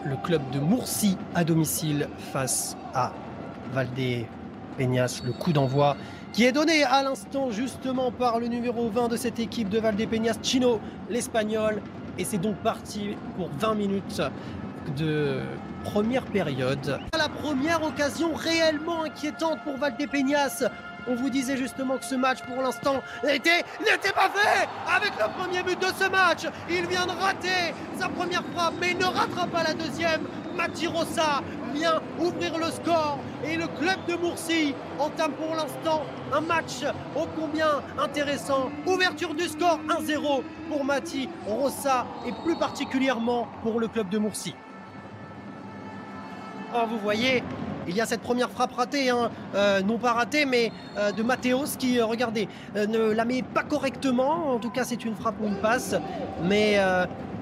le club de Murcie à domicile face à Valdepeñas. Le coup d'envoi qui est donné à l'instant justement par le numéro 20 de cette équipe de Valdepeñas, Chino, l'Espagnol. Et c'est donc parti pour 20 minutes de première période. La première occasion réellement inquiétante pour Valdepeñas. On vous disait justement que ce match pour l'instant n'était pas fait avec le premier but de ce match. Il vient de rater sa première frappe mais il ne ratera pas la deuxième. Mati Rosa vient ouvrir le score et le club de Murcie entame pour l'instant un match ô combien intéressant. Ouverture du score 1-0 pour Mati Rosa et plus particulièrement pour le club de Murcie. Alors vous voyez, il y a cette première frappe ratée, non pas ratée, mais de Mathéos qui, regardez, ne la met pas correctement. En tout cas, c'est une frappe ou une passe, mais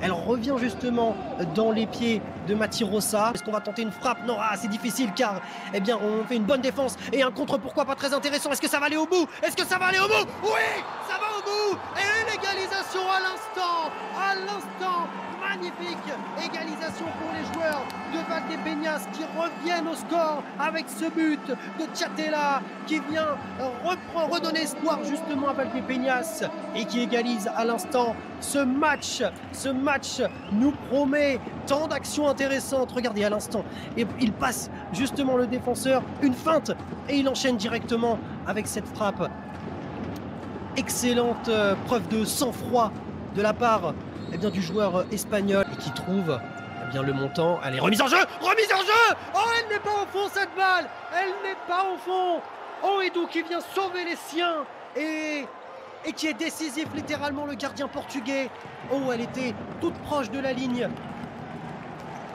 elle revient justement dans les pieds de Mati Rosa. Est-ce qu'on va tenter une frappe? Non, c'est difficile car, eh bien, on fait une bonne défense et un contre, pourquoi pas très intéressant. Est-ce que ça va aller au bout? Est-ce que ça va aller au bout? Oui, ça va au bout. Et l'égalisation à l'instant. Magnifique égalisation pour les joueurs de Valdepeñas qui reviennent au score avec ce but de Tchatela qui vient redonner espoir justement à Valdepeñas et qui égalise à l'instant. Ce match nous promet tant d'actions intéressantes. Regardez à l'instant, et il passe justement le défenseur, une feinte et il enchaîne directement avec cette frappe. Excellente preuve de sang-froid de la part du joueur espagnol et qui trouve le montant. Allez, remise en jeu. Oh, elle n'est pas au fond cette balle. Elle n'est pas au fond. Oh, Edu qui vient sauver les siens et qui est décisif littéralement, le gardien portugais. Oh, elle était toute proche de la ligne,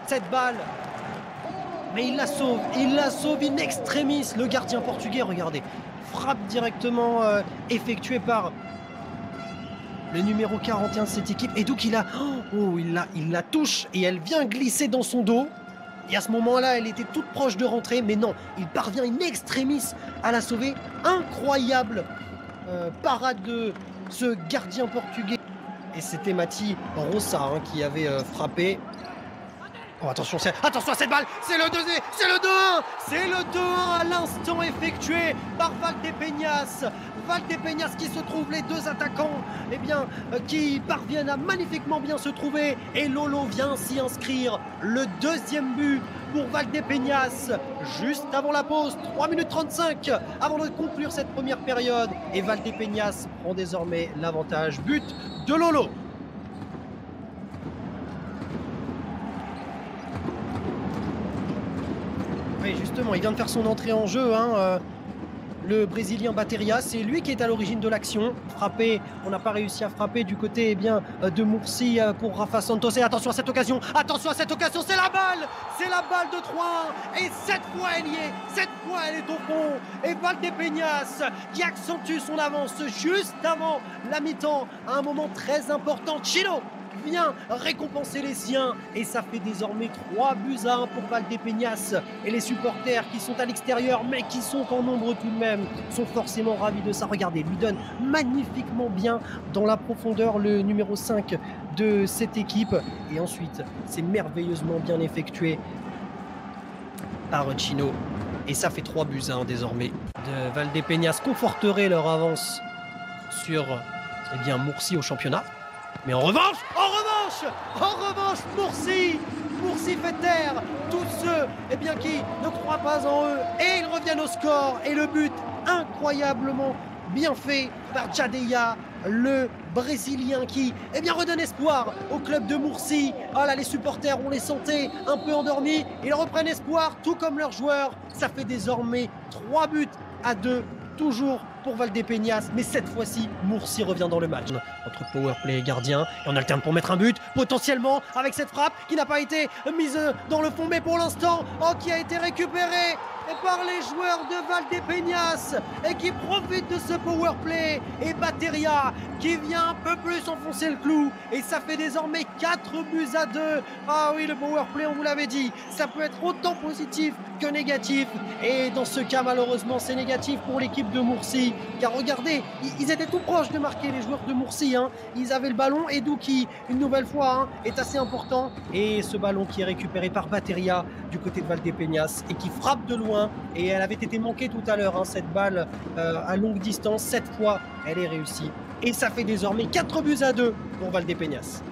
cette balle. Mais il la sauve in extremis, le gardien portugais. Regardez, frappe directement effectuée par le numéro 41 de cette équipe. Et donc il la touche et elle vient glisser dans son dos. Et à ce moment-là, elle était toute proche de rentrer. Mais non, il parvient in extremis à la sauver. Incroyable parade de ce gardien portugais. Et c'était Mati Rosa qui avait frappé. Oh, attention à cette balle, c'est le 2-1. C'est le 2-1 à l'instant effectué par Valdepeñas. Valdepeñas qui se trouve, les deux attaquants qui parviennent à magnifiquement bien se trouver. Et Lolo vient ainsi inscrire le deuxième but pour Valdepeñas juste avant la pause, 3 minutes 35 avant de conclure cette première période. Et Valdepeñas prend désormais l'avantage. But de Lolo. Oui, justement, il vient de faire son entrée en jeu, le Brésilien Bateria, c'est lui qui est à l'origine de l'action. Frappé, on n'a pas réussi à frapper du côté de Murcie pour Rafa Santos. Et attention à cette occasion, c'est la balle de 3-1. Et cette fois elle y est, cette fois elle est au fond. Et Valdepeñas qui accentue son avance juste avant la mi-temps à un moment très important. Chino vient récompenser les siens et ça fait désormais 3-1 pour Valdepeñas. Et les supporters qui sont à l'extérieur mais qui sont en nombre tout de même sont forcément ravis de ça. Regardez, lui donne magnifiquement bien dans la profondeur le numéro 5 de cette équipe. Et ensuite, c'est merveilleusement bien effectué par Chino. Et ça fait 3-1 désormais. De Valdepeñas conforterait leur avance sur Murcie au championnat. Mais en revanche, Murcie fait taire tous ceux qui ne croient pas en eux. Et ils reviennent au score. Et le but incroyablement bien fait par Jadeia, le Brésilien qui redonne espoir au club de Murcie. Ah là, les supporters, on les sentait un peu endormis. Ils reprennent espoir, tout comme leurs joueurs. Ça fait désormais 3-2, toujours pour Valdepeñas, mais cette fois-ci, Murcie revient dans le match. Entre powerplay et gardien, et on alterne pour mettre un but, potentiellement, avec cette frappe qui n'a pas été mise dans le fond, mais pour l'instant, qui a été récupérée et par les joueurs de Valdepeñas et qui profitent de ce power play. Et Batteria qui vient un peu plus enfoncer le clou. Et ça fait désormais 4-2. Ah oui, le power play, on vous l'avait dit, ça peut être autant positif que négatif. Et dans ce cas, malheureusement, c'est négatif pour l'équipe de Murcie. Car regardez, ils étaient tout proches de marquer, les joueurs de Murcie. Ils avaient le ballon et Douki, une nouvelle fois, est assez important. Et ce ballon qui est récupéré par Batteria du côté de Valdepeñas et qui frappe de loin. Et elle avait été manquée tout à l'heure, cette balle à longue distance. Cette fois, elle est réussie. Et ça fait désormais 4-2 pour Valdepeñas.